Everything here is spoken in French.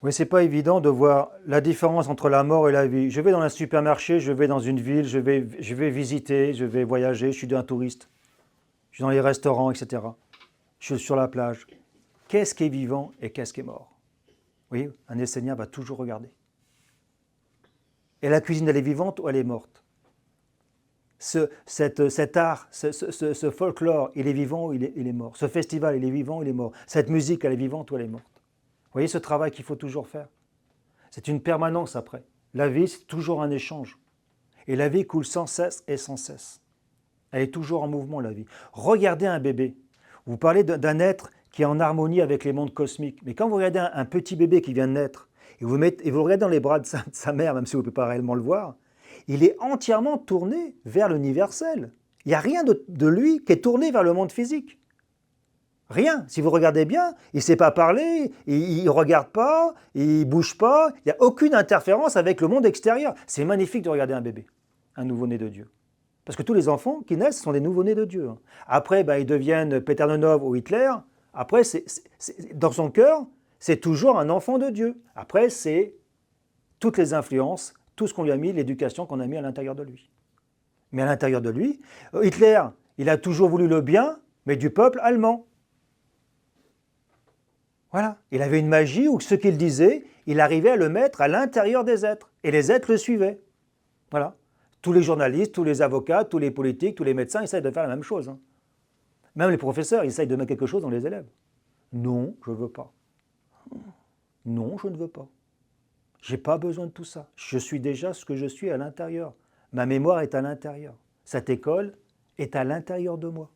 Oui, c'est pas évident de voir la différence entre la mort et la vie. Je vais dans un supermarché, je vais dans une ville, je vais visiter, je vais voyager, je suis un touriste. Je suis dans les restaurants, etc. Je suis sur la plage. Qu'est-ce qui est vivant et qu'est-ce qui est mort? Oui, un Essénien va toujours regarder. Et la cuisine, elle est vivante ou elle est morte? Cet art, ce folklore, il est vivant ou il est mort? Ce festival, il est vivant ou il est mort? Cette musique, elle est vivante ou elle est morte? Vous voyez ce travail qu'il faut toujours faire? C'est une permanence après. La vie, c'est toujours un échange. Et la vie coule sans cesse et sans cesse. Elle est toujours en mouvement, la vie. Regardez un bébé. Vous parlez d'un être qui est en harmonie avec les mondes cosmiques. Mais quand vous regardez un petit bébé qui vient de naître, et vous le regardez dans les bras de sa mère, même si vous ne pouvez pas réellement le voir, il est entièrement tourné vers l'universel. Il n'y a rien de lui qui est tourné vers le monde physique. Rien. Si vous regardez bien, il ne sait pas parler, il ne regarde pas, il ne bouge pas. Il n'y a aucune interférence avec le monde extérieur. C'est magnifique de regarder un bébé, un nouveau-né de Dieu. Parce que tous les enfants qui naissent sont des nouveau-nés de Dieu. Après, ils deviennent Peter Nenov ou Hitler. Après, dans son cœur, c'est toujours un enfant de Dieu. Après, c'est toutes les influences, tout ce qu'on lui a mis, l'éducation qu'on a mis à l'intérieur de lui. Mais à l'intérieur de lui, Hitler, il a toujours voulu le bien, mais du peuple allemand. Voilà. Il avait une magie où ce qu'il disait, il arrivait à le mettre à l'intérieur des êtres. Et les êtres le suivaient. Voilà. Tous les journalistes, tous les avocats, tous les politiques, tous les médecins essayent de faire la même chose. Même les professeurs essayent de mettre quelque chose dans les élèves. Non, je ne veux pas. Non, je ne veux pas. Je n'ai pas besoin de tout ça. Je suis déjà ce que je suis à l'intérieur. Ma mémoire est à l'intérieur. Cette école est à l'intérieur de moi.